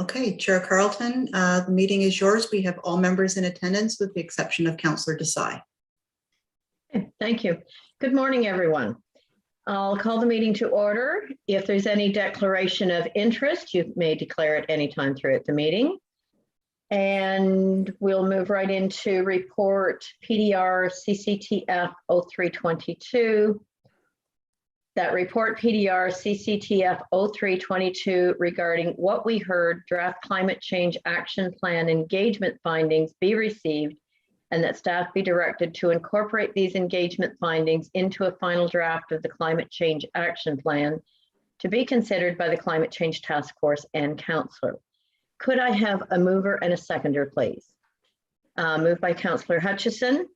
Okay, Chair Carlton, the meeting is yours. We have all members in attendance with the exception of Councillor Desai. Thank you. Good morning, everyone. I'll call the meeting to order. If there's any declaration of interest, you may declare it anytime throughout the meeting. And we'll move right into report PDR CCTF 0322. That report PDR CCTF 0322 regarding what we heard draft climate change action plan engagement findings be received, and that staff be directed to incorporate these engagement findings into a final draft of the climate change action plan to be considered by the Climate Change Task Force and Council. Could I have a mover and a seconder, please? Moved by Councillor Hutchison,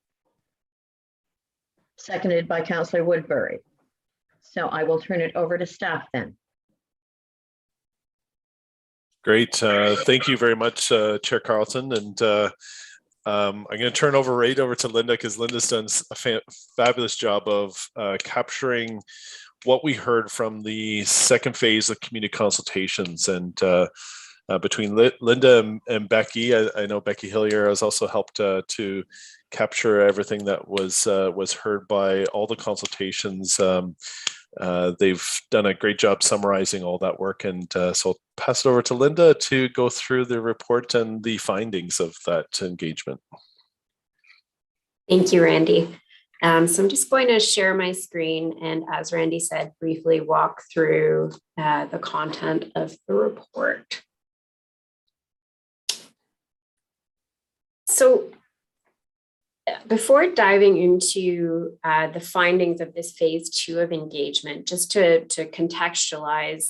seconded by Councillor Woodbury. So I will turn it over to staff then. Great. Thank you very much, Chair Carlton. And I'm going to turn right over to Linda, because Linda's done a fabulous job of capturing what we heard from the second phase of community consultations. And between Linda and Becky, I know Becky Hillier has also helped to capture everything that was heard by all the consultations. They've done a great job summarizing all that work, and so I'll pass it over to Linda to go through the report and the findings of that engagement. Thank you, Randy. So I'm just going to share my screen and, as Randy said, briefly walk through the content of the report. So before diving into the findings of this phase 2 of engagement, just to contextualize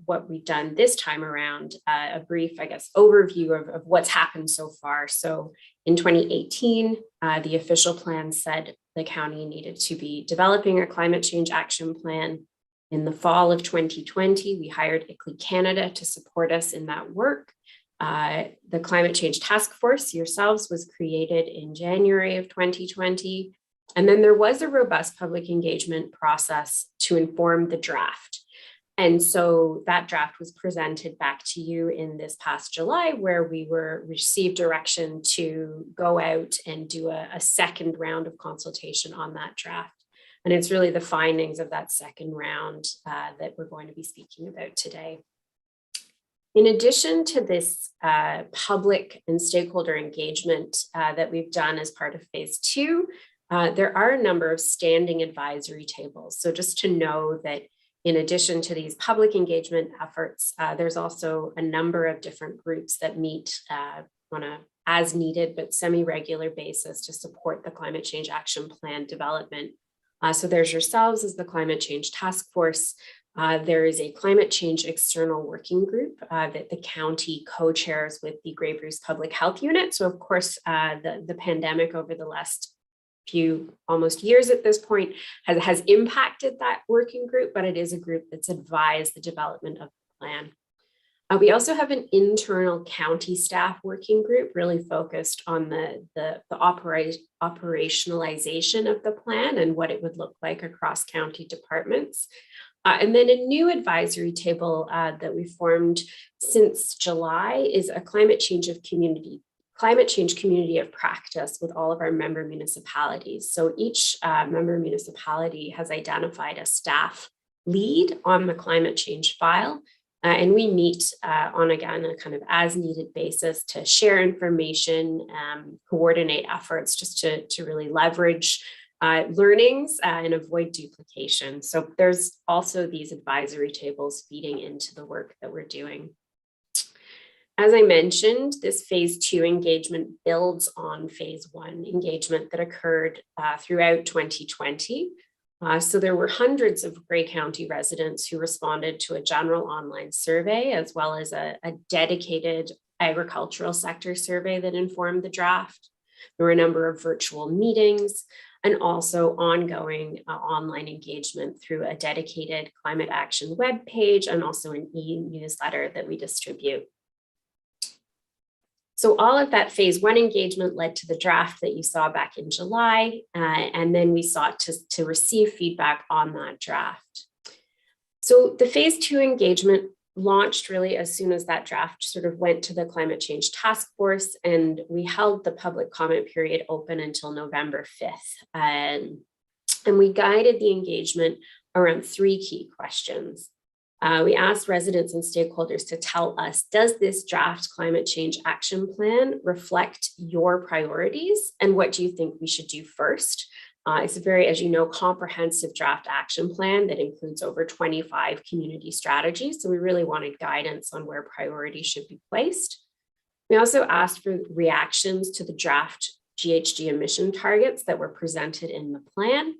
what we've done this time around, a brief, I guess, overview of what's happened so far. So in 2018, the official plan said the county needed to be developing a climate change action plan. In the fall of 2020, we hired ICLEI Canada to support us in that work. The Climate Change Task Force, yourselves, was created in January of 2020. And then there was a robust public engagement process to inform the draft. And so that draft was presented back to you in this past July, where we received direction to go out and do a second round of consultation on that draft. And it's really the findings of that second round that we're going to be speaking about today. In addition to this public and stakeholder engagement that we've done as part of phase 2, there are a number of standing advisory tables. So just to know that in addition to these public engagement efforts, there's also a number of different groups that meet on a as needed but semi-regular basis to support the climate change action plan development. So there's yourselves as the Climate Change Task Force. There is a climate change external working group that the county co-chairs with the Grey Bruce Public Health Unit. So of course, the pandemic over the last few almost years at this point has impacted that working group, but it is a group that's advised the development of the plan. We also have an internal county staff working group really focused on the operationalization of the plan and what it would look like across county departments. And then a new advisory table that we formed since July is a climate change community of practice with all of our member municipalities. So each member municipality has identified a staff lead on the climate change file. And we meet on, again, a kind of as needed basis to share information, coordinate efforts just to really leverage learnings and avoid duplication. So there's also these advisory tables feeding into the work that we're doing. As I mentioned, this phase 2 engagement builds on phase 1 engagement that occurred throughout 2020. So there were hundreds of Grey County residents who responded to a general online survey, as well as a dedicated agricultural sector survey that informed the draft. There were a number of virtual meetings and also ongoing online engagement through a dedicated climate action webpage and also an e-newsletter that we distribute. So all of that phase 1 engagement led to the draft that you saw back in July, and then we sought to receive feedback on that draft. So the phase 2 engagement launched really as soon as that draft sort of went to the climate change task force, and we held the public comment period open until November 5th. And we guided the engagement around 3 key questions. We asked residents and stakeholders to tell us, does this draft climate change action plan reflect your priorities? And what do you think we should do first? It's a very, as you know, comprehensive draft action plan that includes over 25 community strategies. So we really wanted guidance on where priorities should be placed. We also asked for reactions to the draft GHG emission targets that were presented in the plan.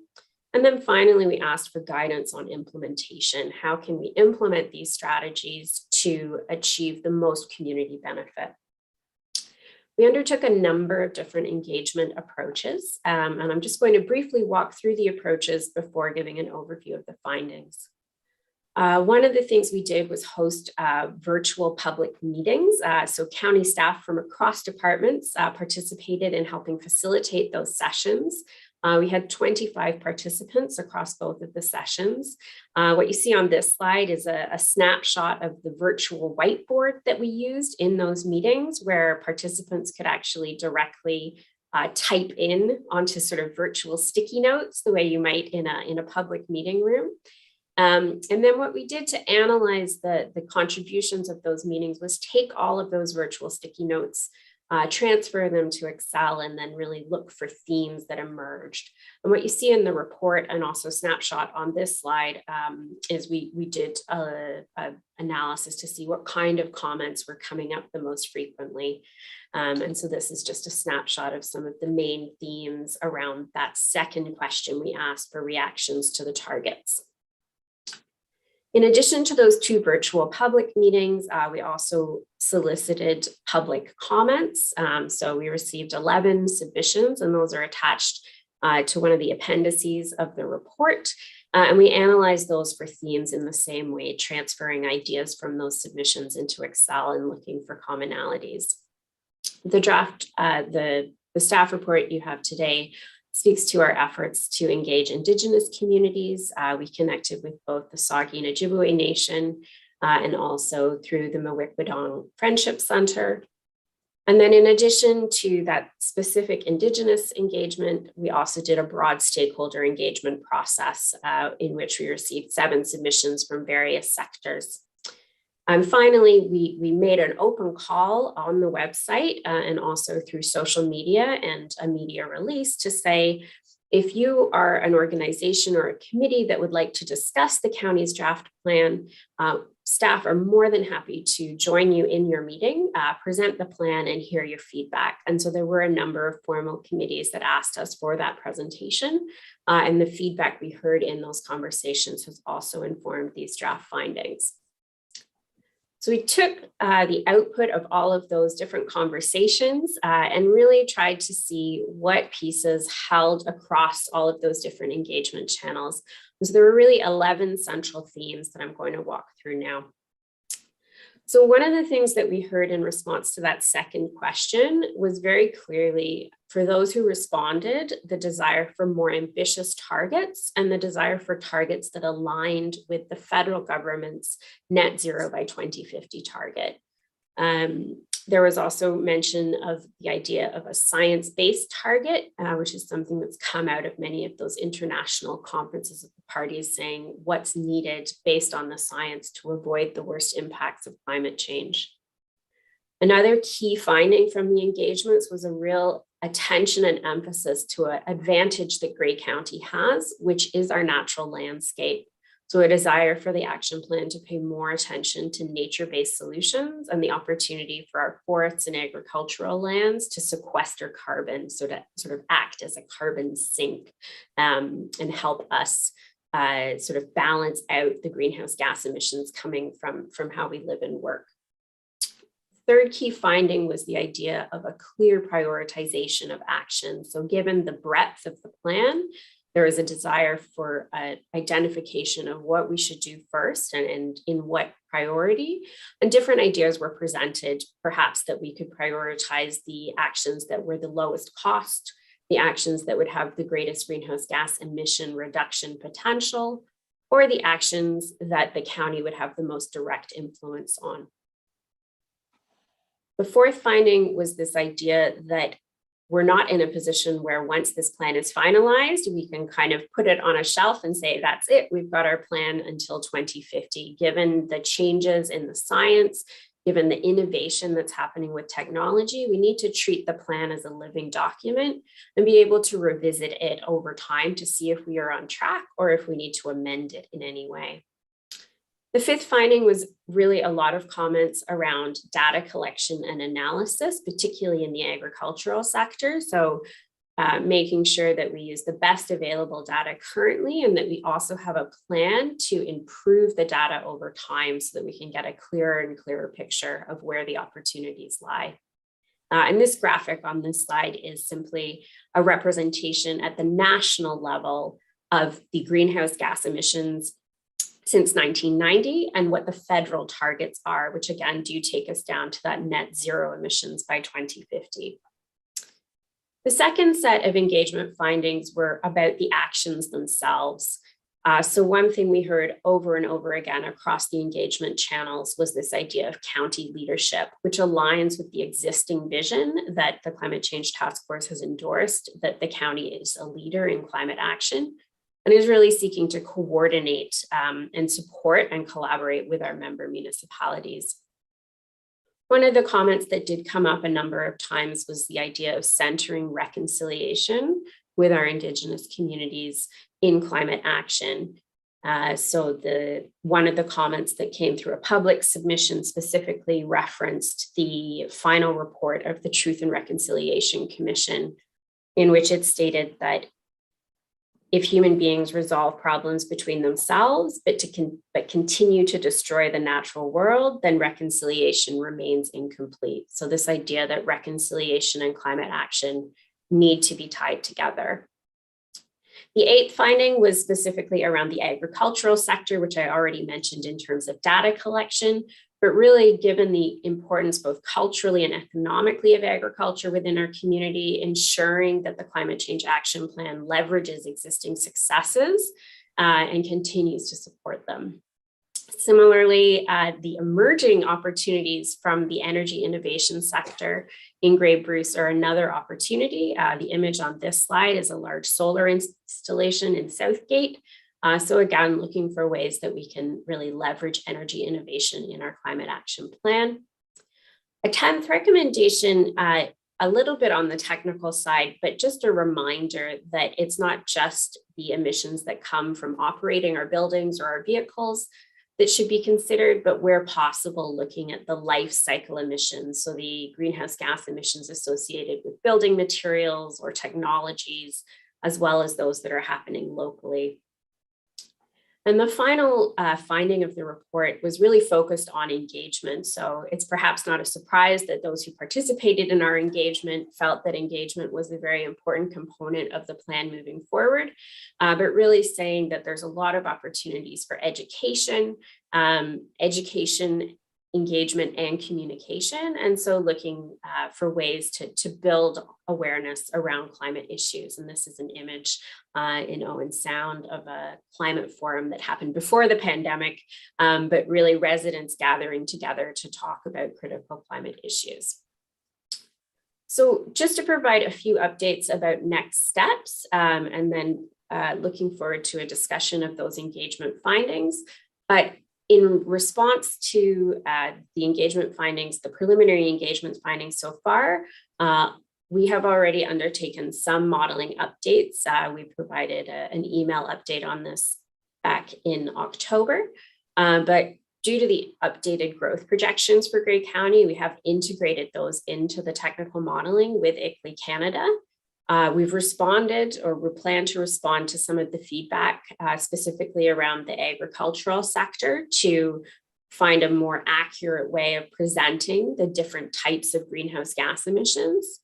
And then finally, we asked for guidance on implementation. How can we implement these strategies to achieve the most community benefit? We undertook a number of different engagement approaches, and I'm just going to briefly walk through the approaches before giving an overview of the findings. One of the things we did was host virtual public meetings. So county staff from across departments participated in helping facilitate those sessions. We had 25 participants across both of the sessions. What you see on this slide is a snapshot of the virtual whiteboard that we used in those meetings, where participants could actually directly type in onto sort of virtual sticky notes, the way you might in a public meeting room. And then what we did to analyze the contributions of those meetings was take all of those virtual sticky notes, transfer them to Excel, and then really look for themes that emerged. And what you see in the report, and also snapshot on this slide, is we did a analysis to see what kind of comments were coming up the most frequently. And so this is just a snapshot of some of the main themes around that second question we asked for reactions to the targets. In addition to those 2 virtual public meetings, we also solicited public comments. So we received 11 submissions, and those are attached to one of the appendices of the report. And we analyzed those for themes in the same way, transferring ideas from those submissions into Excel and looking for commonalities. The draft, the staff report you have today speaks to our efforts to engage Indigenous communities. We connected with both the Saugeen Ojibwe Nation and also through the Mawikwadong Friendship Center. And then in addition to that specific Indigenous engagement, we also did a broad stakeholder engagement process in which we received 7 submissions from various sectors. And finally, we made an open call on the website and also through social media and a media release to say, if you are an organization or a committee that would like to discuss the county's draft plan, staff are more than happy to join you in your meeting, present the plan, and hear your feedback. And so there were a number of formal committees that asked us for that presentation, and the feedback we heard in those conversations has also informed these draft findings. So we took the output of all of those different conversations and really tried to see what pieces held across all of those different engagement channels. So there were really 11 central themes that I'm going to walk through now. So one of the things that we heard in response to that second question was very clearly, for those who responded, the desire for more ambitious targets and the desire for targets that aligned with the federal government's net zero by 2050 target. There was also mention of the idea of a science-based target, which is something that's come out of many of those international conferences of the parties saying what's needed based on the science to avoid the worst impacts of climate change. Another key finding from the engagements was a real attention and emphasis to an advantage that Grey County has, which is our natural landscape. So a desire for the action plan to pay more attention to nature-based solutions and the opportunity for our forests and agricultural lands to sequester carbon, so to sort of act as a carbon sink and help us sort of balance out the greenhouse gas emissions coming from how we live and work. Third key finding was the idea of a clear prioritization of action. So given the breadth of the plan, there is a desire for identification of what we should do first and in what priority. And different ideas were presented, perhaps that we could prioritize the actions that were the lowest cost, the actions that would have the greatest greenhouse gas emission reduction potential, or the actions that the county would have the most direct influence on. The fourth finding was this idea that we're not in a position where once this plan is finalized, we can kind of put it on a shelf and say, that's it, we've got our plan until 2050. Given the changes in the science, given the innovation that's happening with technology, we need to treat the plan as a living document and be able to revisit it over time to see if we are on track or if we need to amend it in any way. The fifth finding was really a lot of comments around data collection and analysis, particularly in the agricultural sector. So making sure that we use the best available data currently and that we also have a plan to improve the data over time so that we can get a clearer and clearer picture of where the opportunities lie. And this graphic on this slide is simply a representation at the national level of the greenhouse gas emissions since 1990 and what the federal targets are, which again do take us down to that net zero emissions by 2050. The second set of engagement findings were about the actions themselves. So one thing we heard over and over again across the engagement channels was this idea of county leadership, which aligns with the existing vision that the Climate Change Task Force has endorsed, that the county is a leader in climate action and is really seeking to coordinate and support and collaborate with our member municipalities. One of the comments that did come up a number of times was the idea of centering reconciliation with our Indigenous communities in climate action. So one of the comments that came through a public submission specifically referenced the final report of the Truth and Reconciliation Commission, in which it stated that if human beings resolve problems between themselves, but continue to destroy the natural world, then reconciliation remains incomplete. So this idea that reconciliation and climate action need to be tied together. The eighth finding was specifically around the agricultural sector, which I already mentioned in terms of data collection, but really given the importance both culturally and economically of agriculture within our community, ensuring that the Climate Change Action Plan leverages existing successes and continues to support them. Similarly, the emerging opportunities from the energy innovation sector in Grey Bruce are another opportunity. The image on this slide is a large solar installation in Southgate. So again, looking for ways that we can really leverage energy innovation in our climate action plan. A 10th recommendation, a little bit on the technical side, but just a reminder that it's not just the emissions that come from operating our buildings or our vehicles that should be considered, but where possible, looking at the life cycle emissions. So the greenhouse gas emissions associated with building materials or technologies, as well as those that are happening locally. And the final finding of the report was really focused on engagement. So it's perhaps not a surprise that those who participated in our engagement felt that engagement was a very important component of the plan moving forward, but really saying that there's a lot of opportunities for education, engagement and communication. And so looking for ways to build awareness around climate issues. And this is an image in Owen Sound of a climate forum that happened before the pandemic, but really residents gathering together to talk about critical climate issues. So just to provide a few updates about next steps, and then looking forward to a discussion of those engagement findings. But in response to the engagement findings, the preliminary engagement findings so far, we have already undertaken some modeling updates. We provided an email update on this back in October, but due to the updated growth projections for Grey County, we have integrated those into the technical modeling with ICLEI Canada. We've responded, or we plan to respond to some of the feedback, specifically around the agricultural sector, to find a more accurate way of presenting the different types of greenhouse gas emissions.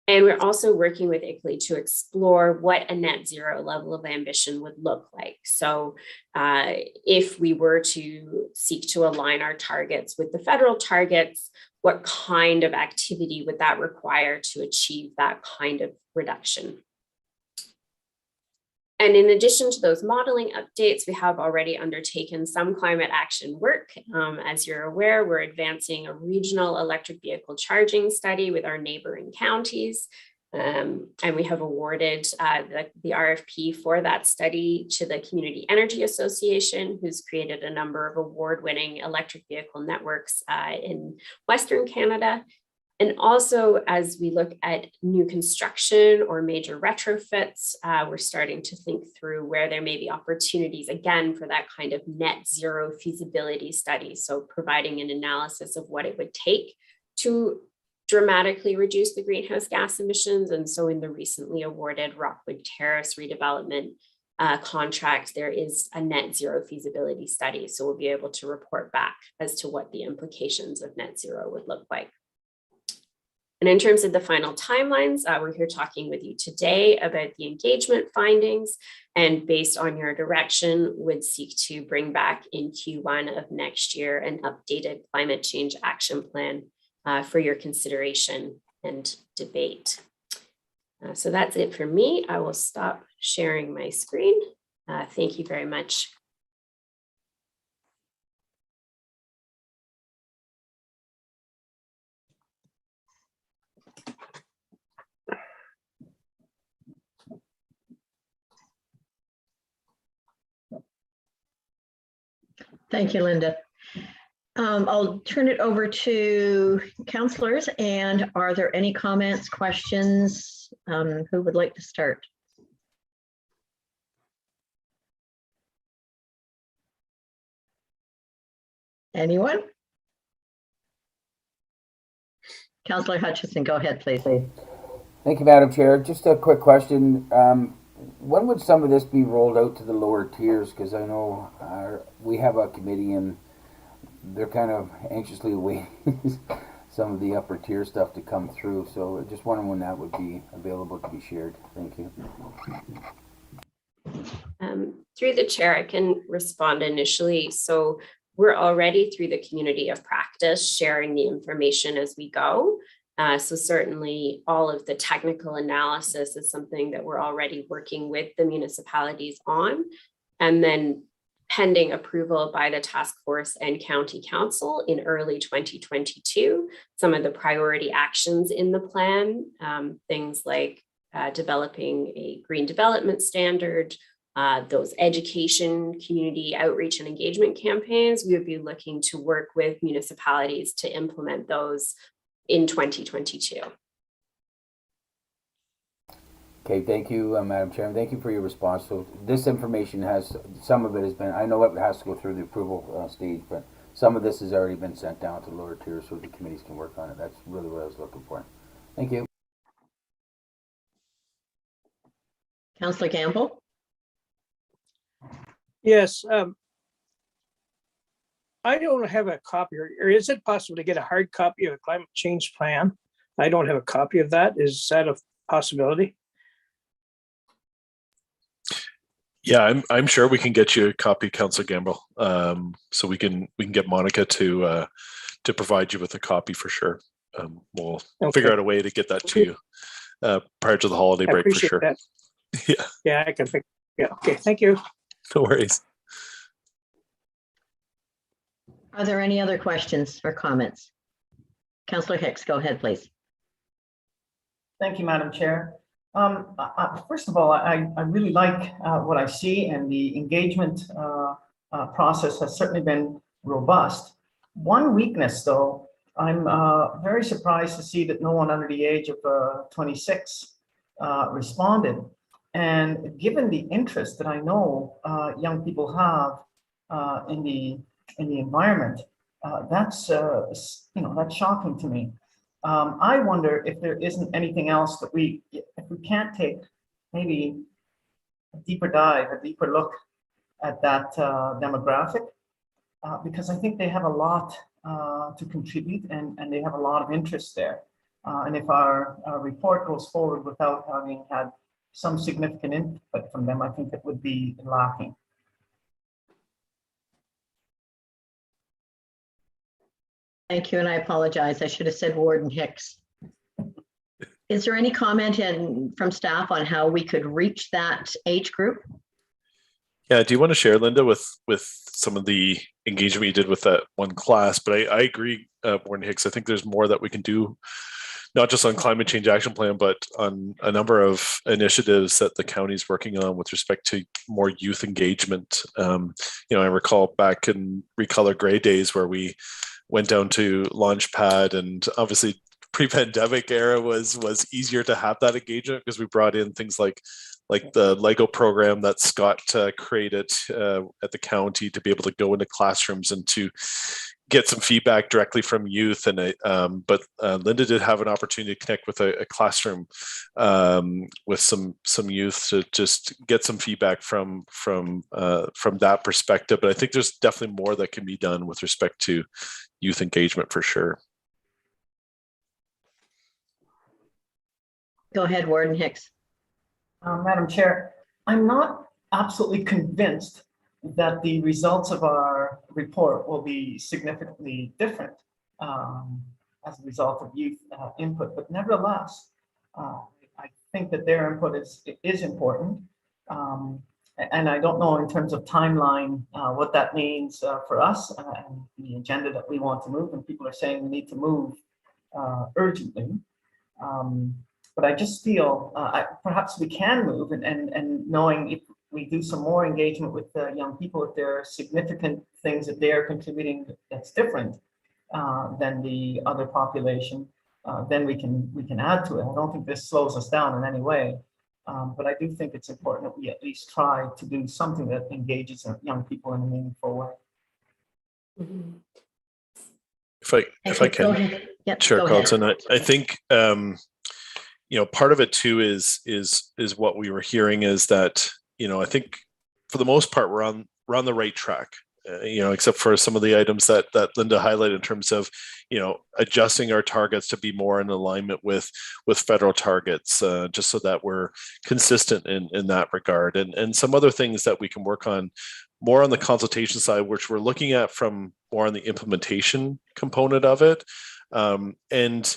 And we're also working with ICLEI to explore what a net zero level of ambition would look like. So if we were to seek to align our targets with the federal targets, what kind of activity would that require to achieve that kind of reduction? And in addition to those modeling updates, we have already undertaken some climate action work. As you're aware, we're advancing a regional electric vehicle charging study with our neighboring counties. And we have awarded the RFP for that study to the Community Energy Association, who's created a number of award-winning electric vehicle networks in Western Canada. And also, as we look at new construction or major retrofits, we're starting to think through where there may be opportunities, again, for that kind of net zero feasibility study. So providing an analysis of what it would take to dramatically reduce the greenhouse gas emissions. And so in the recently awarded Rockwood Terrace redevelopment contract, there is a net zero feasibility study. So we'll be able to report back as to what the implications of net zero would look like. And in terms of the final timelines, we're here talking with you today about the engagement findings, and based on your direction, would seek to bring back in Q1 of next year an updated climate change action plan for your consideration and debate. So that's it for me. I will stop sharing my screen. Thank you very much. Thank you, Linda. I'll turn it over to councillors. And are there any comments, questions? Who would like to start? Anyone? Councillor Hutchison, go ahead, please. Thank you, Madam Chair. Just a quick question. When would some of this be rolled out to the lower tiers? Because I know we have a committee and they're kind of anxiously awaiting some of the upper tier stuff to come through. So just wondering when that would be available to be shared. Thank you. Through the chair, I can respond initially. So we're already, through the community of practice, sharing the information as we go. So certainly all of the technical analysis is something that we're already working with the municipalities on. And then pending approval by the task force and county council in early 2022, some of the priority actions in the plan, things like developing a green development standard, those education, community outreach and engagement campaigns, we would be looking to work with municipalities to implement those in 2022. Okay, thank you, Madam Chairman. Thank you for your response. So this information has, some of it has been, I know it has to go through the approval stage, but some of this has already been sent down to lower tiers so the committees can work on it. That's really what I was looking for. Thank you. Councillor Campbell. Yes, I don't have a copy, or is it possible to get a hard copy of a climate change plan? I don't have a copy of that. Is that a possibility? Yeah, I'm sure we can get you a copy, Councillor Gamble. So we can get Monica to provide you with a copy for sure. We'll figure out a way to get that to you prior to the holiday break for sure. That. Yeah. Yeah, I can figure. Yeah. Okay. Thank you. No worries. Are there any other questions or comments? Councillor Hicks, go ahead, please. Thank you, Madam Chair. First of all, I really like what I see, and the engagement process has certainly been robust. One weakness, though, I'm very surprised to see that no one under the age of 26 responded. And given the interest that I know young people have in the environment, that's that's shocking to me. I wonder if there isn't anything else that if we can't take maybe a deeper dive, a deeper look at that demographic, because I think they have a lot to contribute, and they have a lot of interest there. And if our report goes forward without having had some significant input from them, I think it would be lacking. Thank you, and I apologize. I should have said Warden Hicks. Is there any comment from staff on how we could reach that age group? Yeah, do you want to share, Linda, with some of the engagement you did with that one class? But I agree, Warden Hicks. I think there's more that we can do, not just on climate change action plan, but on a number of initiatives that the county is working on with respect to more youth engagement. I recall back in Recolor Gray days where we went down to Launchpad, and obviously pre-pandemic era was easier to have that engagement because we brought in things like the Lego program that Scott created at the county to be able to go into classrooms and to get some feedback directly from youth. And but Linda did have an opportunity to connect with a classroom with some youth to just get some feedback from that perspective. But I think there's definitely more that can be done with respect to youth engagement for sure. Go ahead, Warden Hicks. Madam Chair, I'm not absolutely convinced that the results of our report will be significantly different as a result of youth input, but nevertheless, I think that their input is important. And I don't know in terms of timeline what that means for us and the agenda that we want to move. And people are saying we need to move urgently. But I just feel perhaps we can move and knowing if we do some more engagement with the young people, if there are significant things that they are contributing that's different than the other population, then we can add to it. I don't think this slows us down in any way, but I do think it's important that we at least try to do something that engages young people in a meaningful way. Mhm. If I can, Yep, Chair Carlton, I think part of it too is what we were hearing is that I think for the most part we're on the right track. Except for some of the items that Linda highlighted in terms of, adjusting our targets to be more in alignment with federal targets, just so that we're consistent in that regard. And some other things that we can work on more on the consultation side, which we're looking at from more on the implementation component of it. And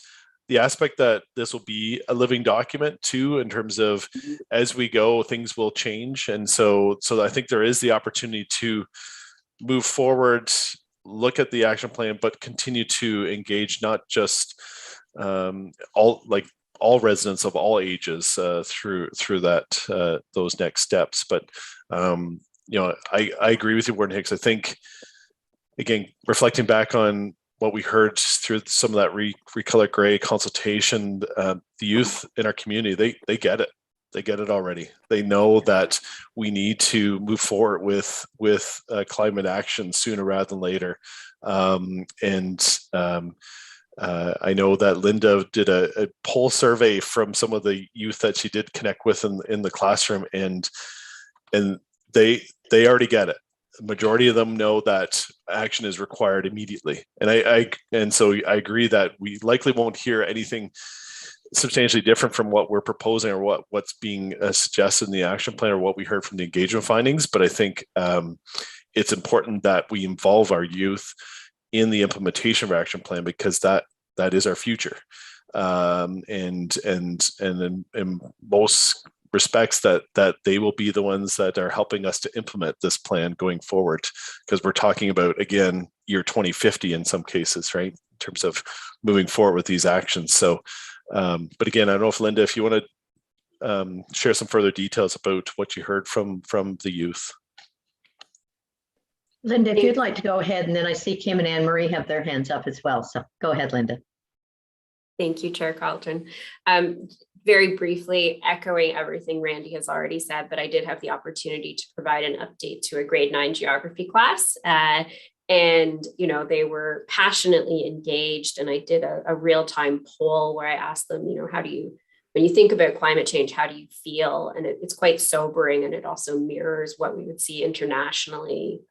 the aspect that this will be a living document too, in terms of as we go, things will change. And so I think there is the opportunity to move forward, look at the action plan, but continue to engage not just all residents of all ages through that those next steps. But I agree with you, Warden Hicks. I think, again, reflecting back on what we heard through some of that Recolor Gray consultation, the youth in our community, they get it. They get it already. They know that we need to move forward with climate action sooner rather than later. I know that Linda did a poll survey from some of the youth that she did connect with in the classroom, and they already get it. The majority of them know that action is required immediately. And so I agree that we likely won't hear anything substantially different from what we're proposing or what's being suggested in the action plan or what we heard from the engagement findings. But I think it's important that we involve our youth in the implementation of our action plan, because that is our future. And in most respects that they will be the ones that are helping us to implement this plan going forward, because we're talking about, again, year 2050 in some cases, right, in terms of moving forward with these actions. So but again, I don't know if Linda, if you want to share some further details about what you heard from the youth. Linda, if you'd like to go ahead, and then I see Kim and Anne Marie have their hands up as well. So go ahead, Linda. Thank you, Chair Carlton. Very briefly, echoing everything Randy has already said, but I did have the opportunity to provide an update to a grade 9 geography class. And, they were passionately engaged. And I did a real-time poll where I asked them, when you think about climate change, how do you feel? And it's quite sobering. And it also mirrors what we would see internationally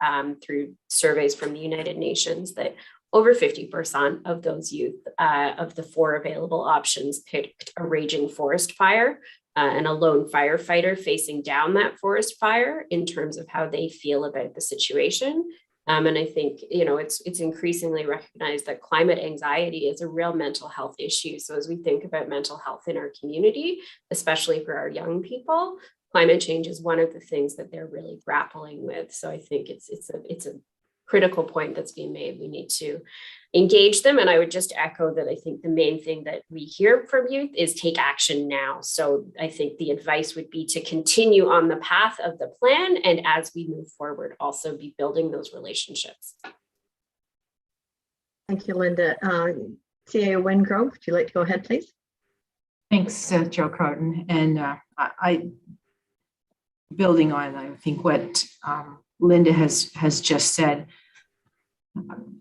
through surveys from the United Nations, that over 50% of those youth of the 4 available options picked a raging forest fire and a lone firefighter facing down that forest fire in terms of how they feel about the situation. And I think, it's increasingly recognized that climate anxiety is a real mental health issue. So as we think about mental health in our community, especially for our young people, climate change is one of the things that they're really grappling with. So I think it's a critical point that's being made. We need to engage them. And I would just echo that I think the main thing that we hear from youth is take action now. So I think the advice would be to continue on the path of the plan. And as we move forward, also be building those relationships. Thank you, Linda. CAO Wingrove, would you like to go ahead, please? Thanks, Joe Carlton. And I building on, I think, what Linda has just said,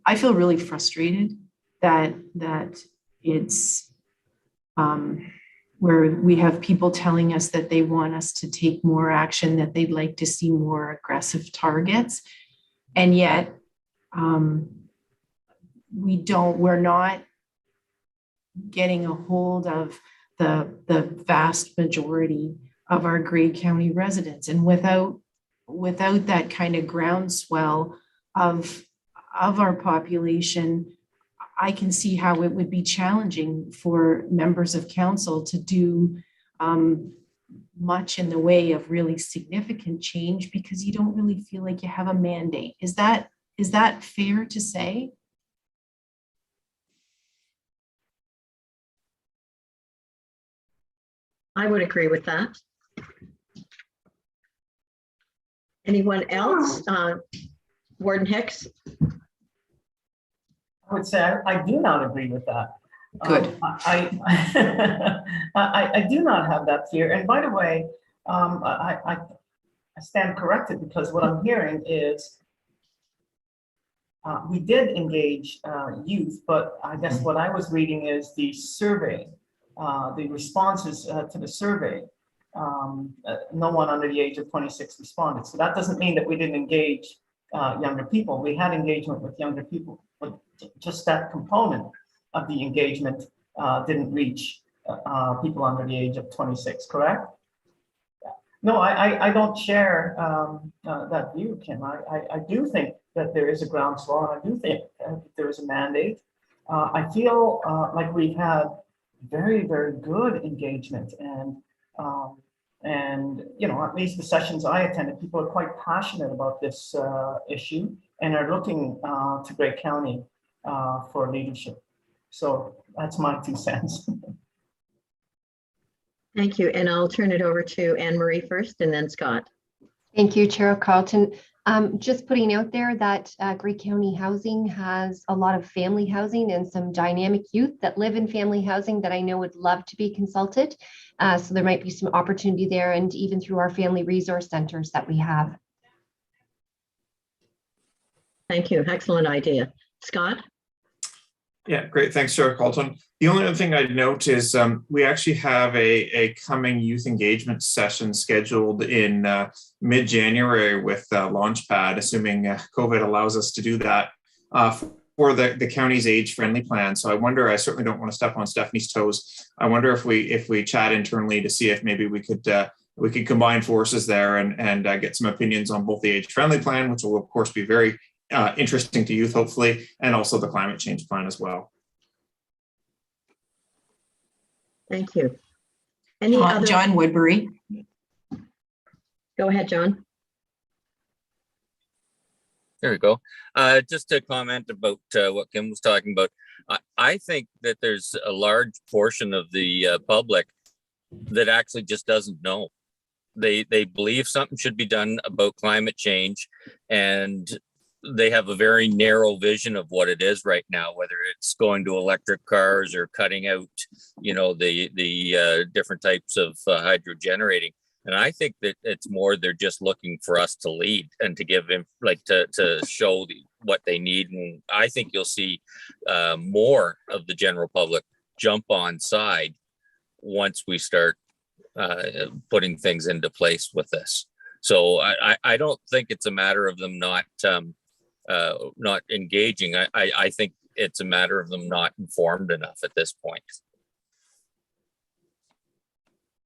I feel really frustrated that it's where we have people telling us that they want us to take more action, that they'd like to see more aggressive targets, and yet we're not getting a hold of the vast majority of our Grey County residents. And without that kind of groundswell of our population, I can see how it would be challenging for members of council to do much in the way of really significant change, because you don't really feel like you have a mandate. Is that fair to say? I would agree with that. Anyone else? Warden Hicks? I would say I do not agree with that. Good. I do not have that fear. And by the way, I stand corrected, because what I'm hearing is we did engage youth, but I guess what I was reading is the survey, the responses to the survey. No one under the age of 26 responded. So that doesn't mean that we didn't engage younger people. We had engagement with younger people, but just that component of the engagement didn't reach people under the age of 26, correct? No, I don't share that view, Kim. I do think that there is a groundswell. I do think there is a mandate. I feel like we've had very, very good engagement, and at least the sessions I attended, people are quite passionate about this issue and are looking to Grey County for leadership. So that's my 2 cents. Thank you. And I'll turn it over to Anne Marie first, and then Scott. Thank you, Chair Carlton. Just putting out there that Grey County Housing has a lot of family housing and some dynamic youth that live in family housing that I know would love to be consulted. So there might be some opportunity there, and even through our family resource centers that we have. Thank you. Excellent idea. Scott? Yeah, great. Thanks, Chair Carlton. The only other thing I'd note is we actually have a coming youth engagement session scheduled in mid-January with Launchpad, assuming COVID allows us to do that, for the county's age-friendly plan. So I wonder, I certainly don't want to step on Stephanie's toes. I wonder if we chat internally to see if maybe we could combine forces there and get some opinions on both the age-friendly plan, which will of course be very interesting to youth, hopefully, and also the climate change plan as well. Thank you. Any other? John Woodbury. Go ahead, John. There we go. Just to comment about what Kim was talking about, I think that there's a large portion of the public that actually just doesn't know. They believe something should be done about climate change, and they have a very narrow vision of what it is right now, whether it's going to electric cars or cutting out, the different types of hydro generating. And I think that it's more they're just looking for us to lead and to give them, to show what they need. And I think you'll see more of the general public jump on side once we start putting things into place with this. So I don't think it's a matter of them not engaging. I think it's a matter of them not informed enough at this point.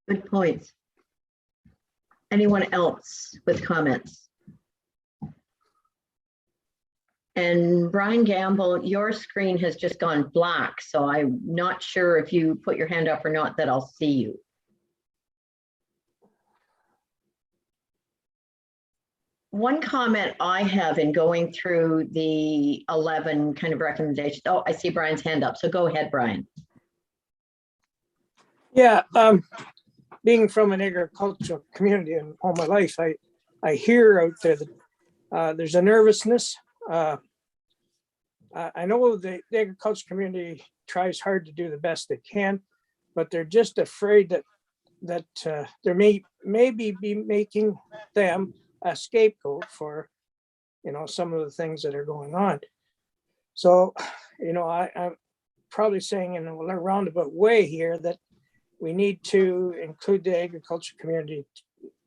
Good point. Anyone else with comments? And Brian Gamble, your screen has just gone black, so I'm not sure if you put your hand up or not that I'll see you. One comment I have in going through the 11 kind of recommendations. Oh, I see Brian's hand up. So go ahead, Brian. Yeah, being from an agricultural community and all my life, I hear out there that there's a nervousness. I know the agriculture community tries hard to do the best they can, but they're just afraid that there may maybe be making them a scapegoat for, some of the things that are going on. So, I'm probably saying in a roundabout way here that we need to include the agriculture community,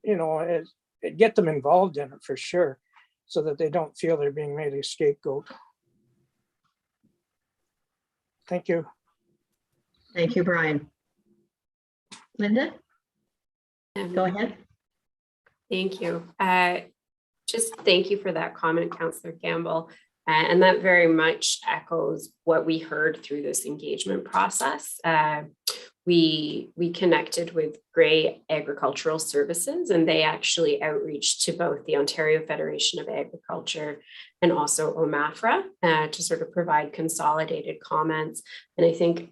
get them involved in it for sure, so that they don't feel they're being made a scapegoat. Thank you. Thank you, Brian. Linda, go ahead. Thank you. Just thank you for that comment, Councillor Gamble. And that very much echoes what we heard through this engagement process. We connected with Gray Agricultural Services, and they actually outreached to both the Ontario Federation of Agriculture and also OMAFRA to sort of provide consolidated comments. And I think,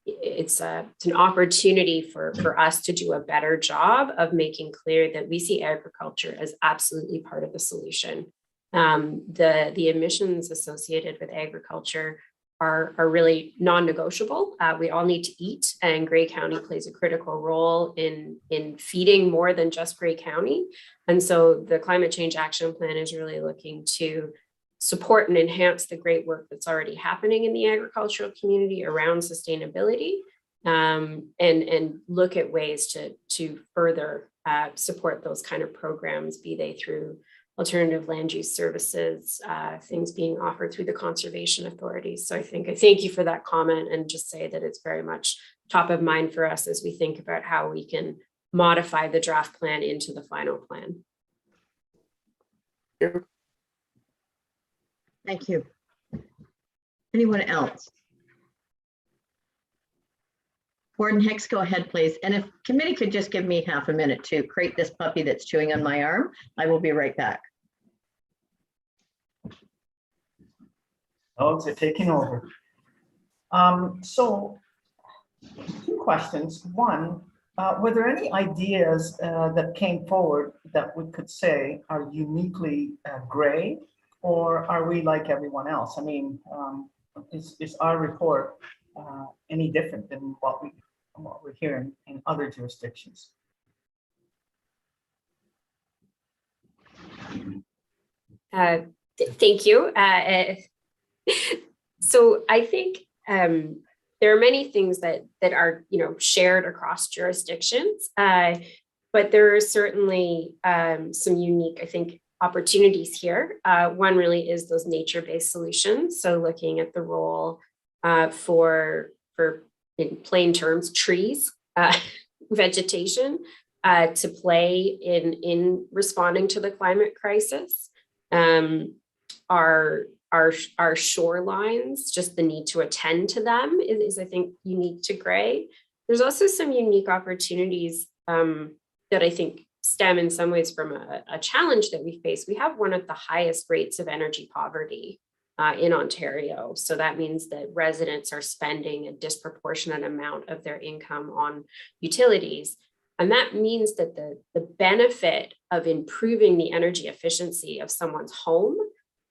it's an opportunity for us to do a better job of making clear that we see agriculture as absolutely part of the solution. The emissions associated with agriculture are really non-negotiable. We all need to eat, and Grey County plays a critical role in feeding more than just Grey County. And so the Climate Change Action Plan is really looking to support and enhance the great work that's already happening in the agricultural community around sustainability, and look at ways to further support those kind of programs, be they through alternative land use services, things being offered through the conservation authorities. So I thank you for that comment, and just say that it's very much top of mind for us as we think about how we can modify the draft plan into the final plan. Thank you. Anyone else? Warden Hicks, go ahead, please. And if committee could just give me half a minute to crate this puppy that's chewing on my arm, I will be right back. Dogs are taking over. So, two questions. One, were there any ideas that came forward that we could say are uniquely Gray, or are we like everyone else? I mean, is our report any different than what we're hearing in other jurisdictions? Thank you. So I think there are many things that are shared across jurisdictions, but there are certainly some unique, I think, opportunities here. One really is those nature-based solutions. So looking at the role for in plain terms, trees, vegetation to play in responding to the climate crisis. Our shorelines, just the need to attend to them is I think unique to Gray. There's also some unique opportunities that I think stem in some ways from a challenge that we face. We have one of the highest rates of energy poverty in Ontario. So that means that residents are spending a disproportionate amount of their income on utilities. And that means that the benefit of improving the energy efficiency of someone's home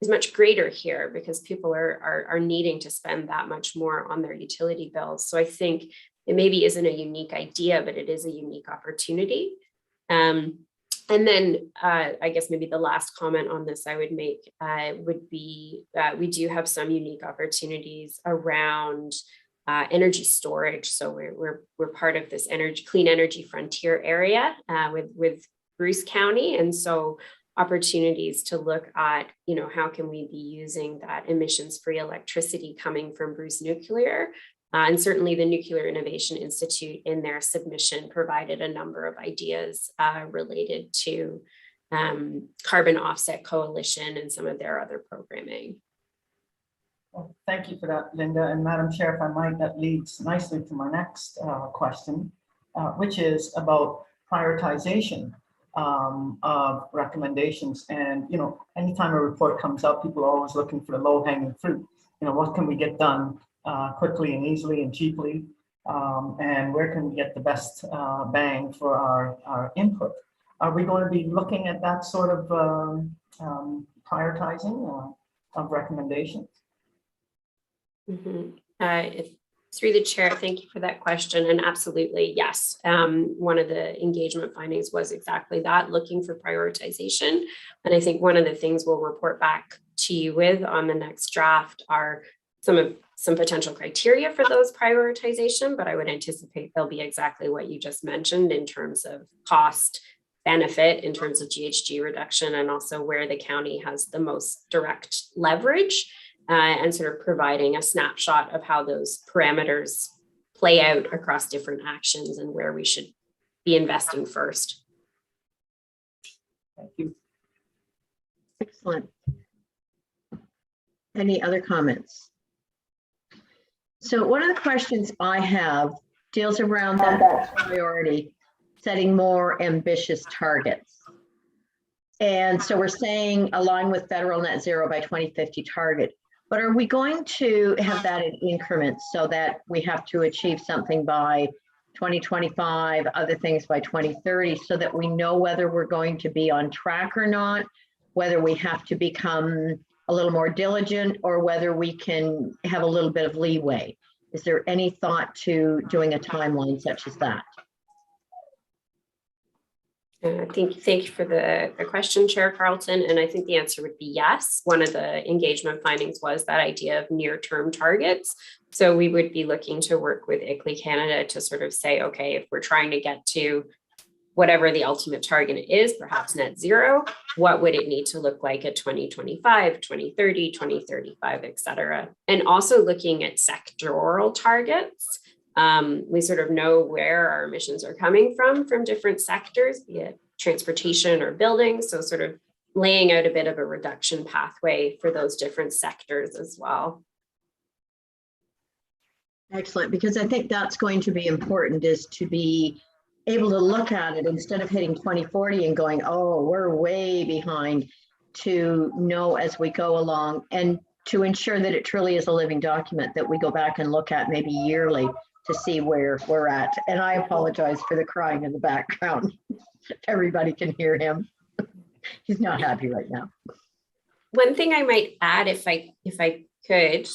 is much greater here, because people are needing to spend that much more on their utility bills. So I think it maybe isn't a unique idea, but it is a unique opportunity. And then I guess maybe the last comment on this I would make would be we do have some unique opportunities around energy storage. So we're part of this clean energy frontier area with Bruce County, and so opportunities to look at how can we be using that emissions-free electricity coming from Bruce Nuclear. And certainly the Nuclear Innovation Institute in their submission provided a number of ideas related to Carbon Offset Coalition and some of their other programming. Well, thank you for that, Linda. And Madam Chair, if I might, that leads nicely to my next question, which is about prioritization of recommendations. And, you know, anytime a report comes out, people are always looking for the low-hanging fruit. You know, what can we get done quickly and easily and cheaply? And where can we get the best bang for our input? Are we going to be looking at that sort of prioritizing of recommendations? Through the chair, thank you for that question. And absolutely, yes. One of the engagement findings was exactly that, looking for prioritization. And I think one of the things we'll report back to you with on the next draft are some potential criteria for those prioritization, but I would anticipate they'll be exactly what you just mentioned in terms of cost, benefit, in terms of GHG reduction, and also where the county has the most direct leverage. And sort of providing a snapshot of how those parameters play out across different actions and where we should be investing first. Thank you. Excellent. Any other comments? So one of the questions I have deals around that priority, setting more ambitious targets. And so we're saying along with federal net zero by 2050 target. But are we going to have that in increments so that we have to achieve something by 2025, other things by 2030, so that we know whether we're going to be on track or not, whether we have to become a little more diligent, or whether we can have a little bit of leeway? Is there any thought to doing a timeline such as that? Thank you for the question, Chair Carlton. And I think the answer would be yes. One of the engagement findings was that idea of near-term targets. So we would be looking to work with ICLEI Canada to sort of say, okay, if we're trying to get to whatever the ultimate target is, perhaps net zero, what would it need to look like at 2025, 2030, 2035, et cetera? And also looking at sectoral targets. We sort of know where our emissions are coming from different sectors, be it transportation or buildings. So sort of laying out a bit of a reduction pathway for those different sectors as well. Excellent, because I think that's going to be important, is to be able to look at it instead of hitting 2040 and going, oh, we're way behind, to know as we go along, and to ensure that it truly is a living document that we go back and look at maybe yearly to see where we're at. And I apologize for the crying in the background. Everybody can hear him. He's not happy right now. One thing I might add, if I could,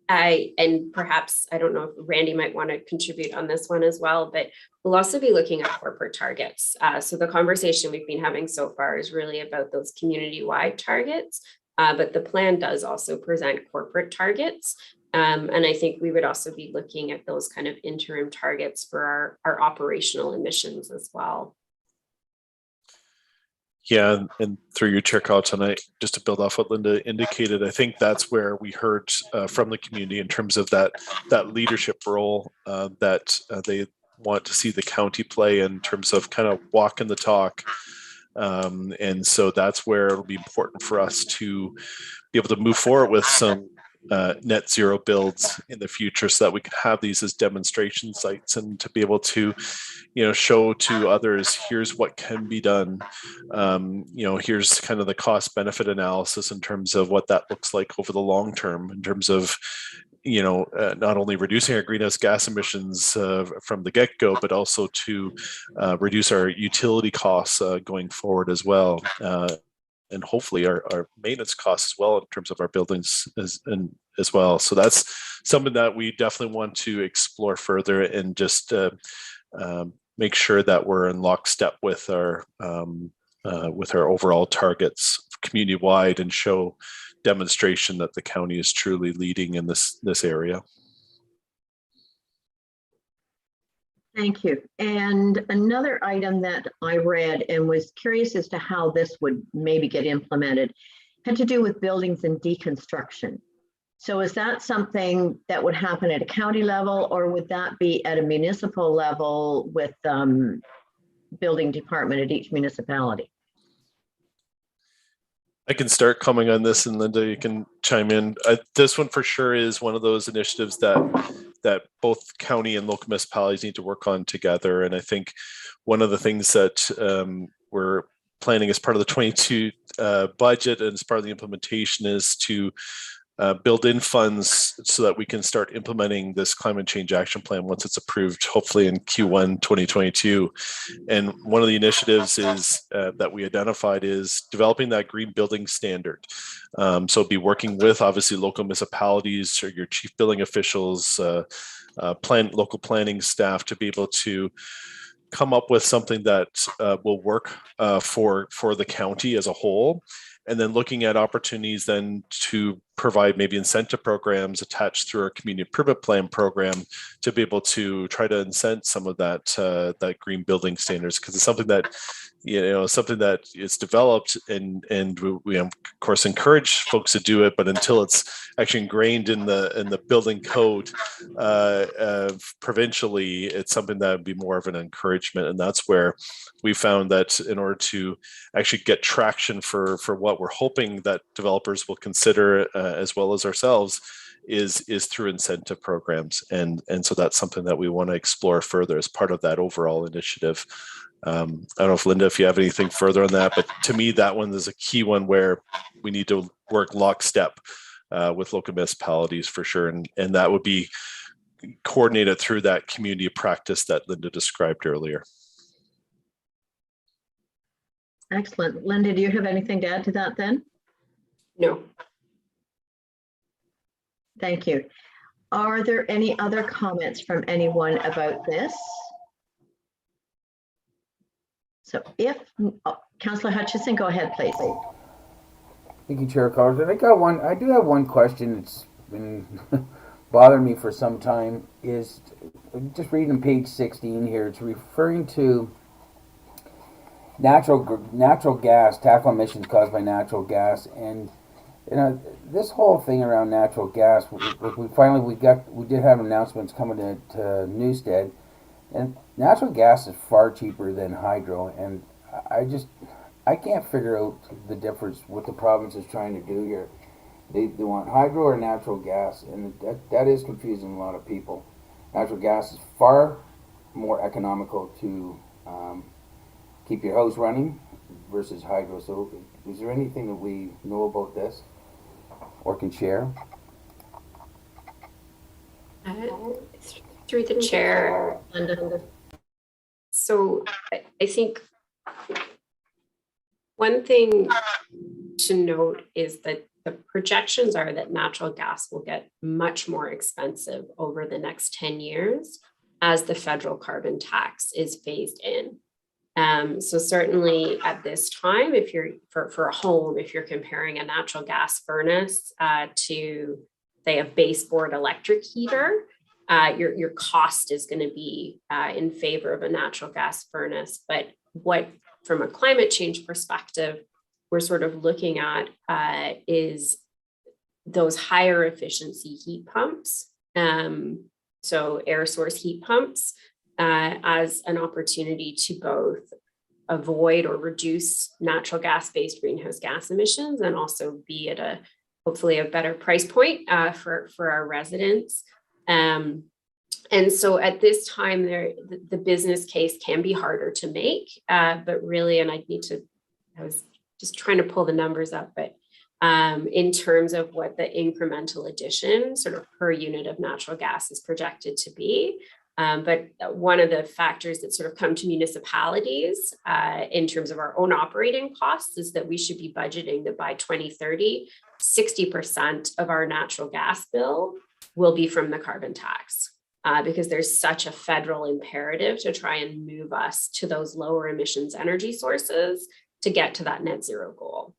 and perhaps, I don't know if Randy might want to contribute on this one as well, but we'll also be looking at corporate targets. So the conversation we've been having so far is really about those community-wide targets, but the plan does also present corporate targets. And I think we would also be looking at those kind of interim targets for our operational emissions as well. Yeah, and through your chair, Carlton, just to build off what Linda indicated, I think that's where we heard from the community in terms of that leadership role that they want to see the county play in terms of kind of walking the talk. And so that's where it'll be important for us to be able to move forward with some net zero builds in the future, so that we can have these as demonstration sites and to be able to, show to others, here's what can be done. Here's kind of the cost benefit analysis in terms of what that looks like over the long term, in terms of, not only reducing our greenhouse gas emissions from the get-go, but also to reduce our utility costs going forward as well. And hopefully our maintenance costs as well in terms of our buildings as well. So that's something that we definitely want to explore further, and just make sure that we're in lockstep with our overall targets community-wide, and show demonstration that the county is truly leading in this area. Thank you. And another item that I read and was curious as to how this would maybe get implemented had to do with buildings and deconstruction. So is that something that would happen at a county level, or would that be at a municipal level with building department at each municipality? I can start coming on this, and Linda, you can chime in. This one for sure is one of those initiatives that both county and local municipalities need to work on together. And I think one of the things that we're planning as part of the 22 budget and as part of the implementation is to build in funds so that we can start implementing this climate change action plan once it's approved, hopefully in Q1 2022. And one of the initiatives is that we identified is developing that green building standard. So be working with obviously local municipalities or your chief building officials, local planning staff to be able to come up with something that will work for the county as a whole, and then looking at opportunities then to provide maybe incentive programs attached through our community improvement plan program to be able to try to incent some of that that green building standards, because it's something that something that is developed, and we of course encourage folks to do it, but until it's actually ingrained in the building code provincially, it's something that would be more of an encouragement. And that's where we found that in order to actually get traction for what we're hoping that developers will consider as well as ourselves is through incentive programs, and so that's something that we want to explore further as part of that overall initiative. I don't know if Linda, if you have anything further on that, but to me, that one is a key one where we need to work lockstep with local municipalities for sure. And that would be coordinated through that community practice that Linda described earlier. Excellent. Linda, do you have anything to add to that then? No. Thank you. Are there any other comments from anyone about this? So if, Councillor Hutchison, go ahead, please. Thank you, Chair Collins. I do have one question that's been bothering me for some time. Is just reading page 16 here. It's referring to natural gas, tackle emissions caused by natural gas, and this whole thing around natural gas. We did have announcements coming to Newstead. And natural gas is far cheaper than hydro, and I can't figure out the difference what the province is trying to do here. They want hydro or natural gas, and that is confusing a lot of people. Natural gas is far more economical to keep your house running versus hydro. So is there anything that we know about this or can share? Through the chair. So I think one thing to note is that the projections are that natural gas will get much more expensive over the next 10 years as the federal carbon tax is phased in. So certainly at this time, if you're for a home, if you're comparing a natural gas furnace to say a baseboard electric heater, your cost is going to be in favor of a natural gas furnace. But what, from a climate change perspective, we're sort of looking at is those higher efficiency heat pumps. So air source heat pumps as an opportunity to both avoid or reduce natural gas-based greenhouse gas emissions, and also be at hopefully a better price point for our residents. And so at this time, the business case can be harder to make, but really, and I was just trying to pull the numbers up, but in terms of what the incremental addition sort of per unit of natural gas is projected to be. But one of the factors that sort of come to municipalities in terms of our own operating costs is that we should be budgeting that by 2030, 60% of our natural gas bill will be from the carbon tax, because there's such a federal imperative to try and move us to those lower emissions energy sources to get to that net zero goal.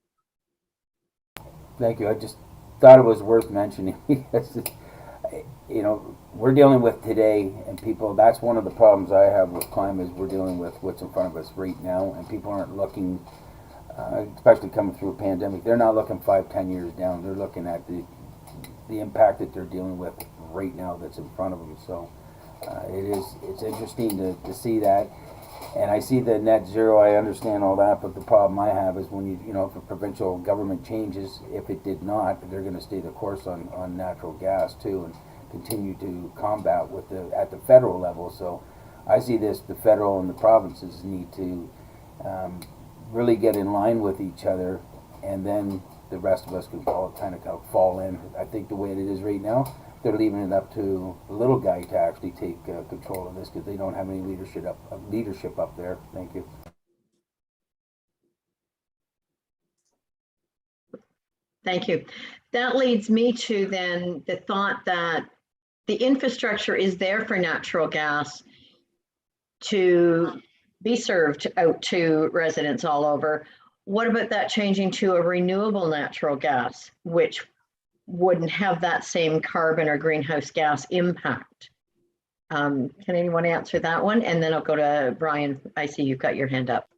Thank you. I just thought it was worth mentioning because, we're dealing with today, and people, that's one of the problems I have with climate is we're dealing with what's in front of us right now, and people aren't looking, especially coming through a pandemic, they're not looking 5-10 years down. They're looking at the impact that they're dealing with right now that's in front of them. So it's interesting to see that. And I see the net zero, I understand all that, but the problem I have is when you know, if a provincial government changes, if it did not, they're gonna stay the course on natural gas too and continue to combat with at the federal level. So I see this, the federal and the provinces need to really get in line with each other, and then the rest of us can kind of fall in. I think the way it is right now, they're leaving it up to the little guy to actually take control of this because they don't have any leadership up there. Thank you. Thank you. That leads me to then the thought that the infrastructure is there for natural gas to be served out to residents all over. What about that changing to a renewable natural gas, which wouldn't have that same carbon or greenhouse gas impact? Can anyone answer that one? And then I'll go to Brian. I see you've got your hand up.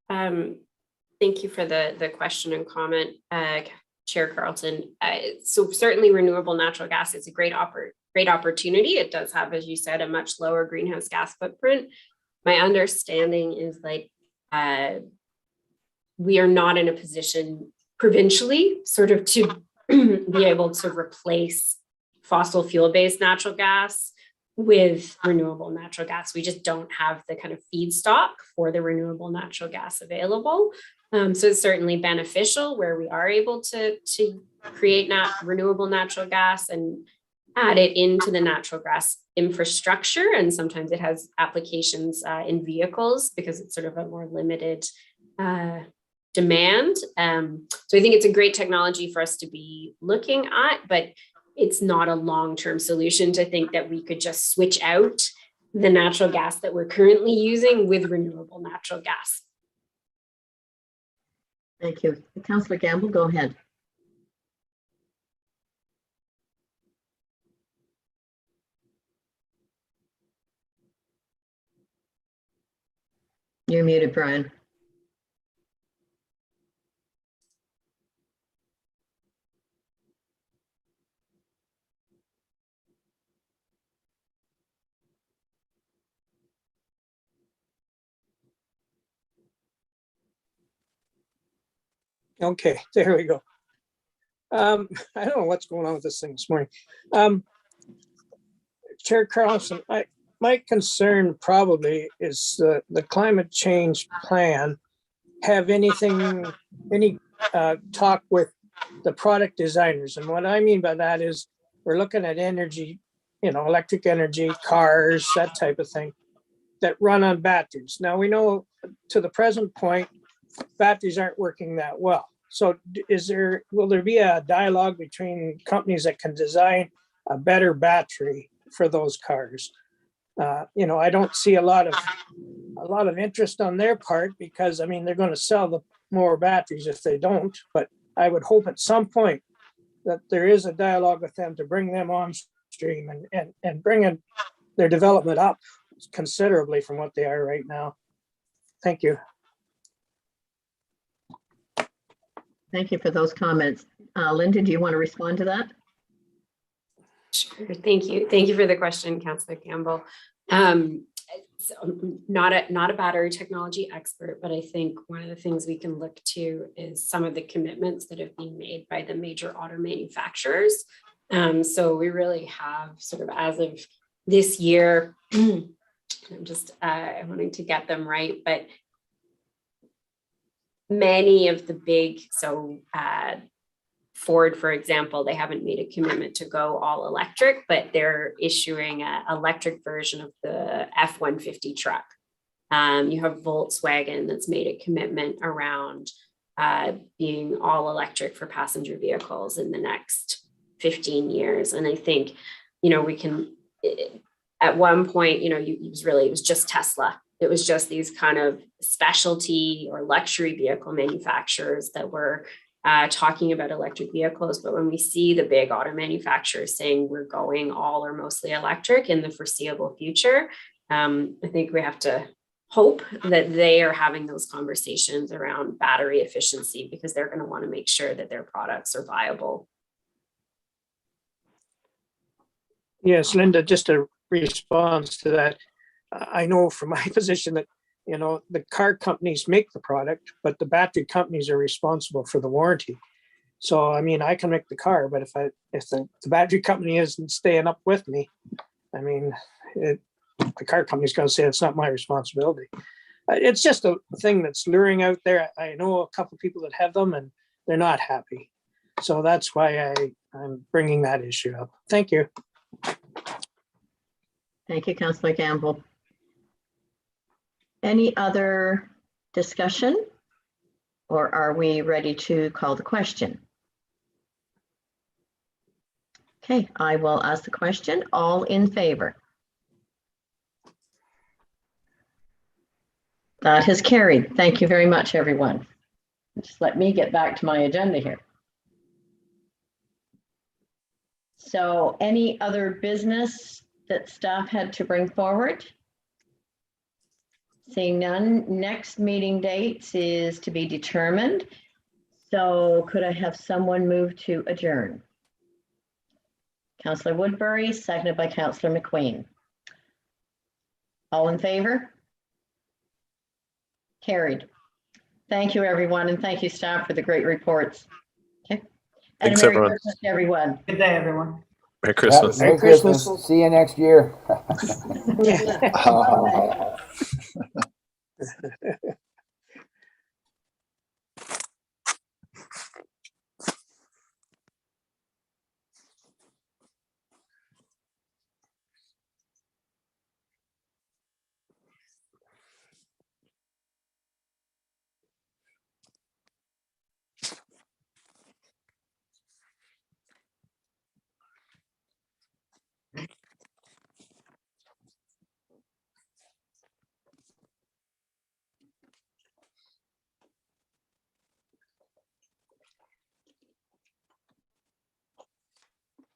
Thank you for the question and comment, Chair Carlton. So certainly renewable natural gas is a great opportunity. It does have, as you said, a much lower greenhouse gas footprint. My understanding is like we are not in a position provincially sort of to be able to replace fossil fuel-based natural gas with renewable natural gas. We just don't have the kind of feedstock for the renewable natural gas available. So it's certainly beneficial where we are able to create renewable natural gas and add it into the natural gas infrastructure. And sometimes it has applications in vehicles because it's sort of a more limited demand. So I think it's a great technology for us to be looking at, but it's not a long-term solution to think that we could just switch out the natural gas that we're currently using with renewable natural gas. Thank you. Councillor Gamble, go ahead. You're muted, Brian. Okay, there we go. I don't know what's going on with this thing this morning. Chair Carlson, my concern probably is the climate change plan. Have any talk with the product designers? And what I mean by that is we're looking at energy, you know, electric energy, cars, that type of thing that run on batteries. Now we know to the present point, batteries aren't working that well. So will there be a dialogue between companies that can design a better battery for those cars? You know, I don't see a lot of interest on their part because I mean they're going to sell more batteries if they don't. But I would hope at some point that there is a dialogue with them to bring them on stream and bring their development up considerably from what they are right now. Thank you. Thank you for those comments. Linda, do you want to respond to that? Sure, thank you. Thank you for the question, Councillor Campbell. So not a battery technology expert, but I think one of the things we can look to is some of the commitments that have been made by the major auto manufacturers. So we really have sort of as of this year, I'm just wanting to get them right, but many of the big, Ford, for example, they haven't made a commitment to go all electric, but they're issuing an electric version of the F-150 truck. You have Volkswagen that's made a commitment around being all electric for passenger vehicles in the next 15 years. And I think, you know, we can, at one point, you know, it was just Tesla. It was just these kind of specialty or luxury vehicle manufacturers that were talking about electric vehicles. But when we see the big auto manufacturers saying we're going all or mostly electric in the foreseeable future, I think we have to hope that they are having those conversations around battery efficiency because they're going to want to make sure that their products are viable. Yes, Linda, just to response to that. I know from my position that, you know, the car companies make the product, but the battery companies are responsible for the warranty. So, I mean, I can make the car, but if the battery company isn't staying up with me, I mean, the car company's going to say it's not my responsibility. It's just a thing that's luring out there. I know a couple of people that have them and they're not happy. So that's why I'm bringing that issue up. Thank you. Thank you, Councillor Gamble. Any other discussion? Or are we ready to call the question? Okay, I will ask the question. All in favor? That has carried. Thank you very much, everyone. Just let me get back to my agenda here. So any other business that staff had to bring forward? Seeing none, next meeting dates is to be determined. So could I have someone move to adjourn? Councillor Woodbury, seconded by Councillor McQueen. All in favor? Carried. Thank you, everyone, and thank you, staff, for the great reports. Okay. And Thanks, Merry everyone. Christmas, everyone. Good day, everyone. Merry Christmas. Merry Christmas. See you next year. Yeah.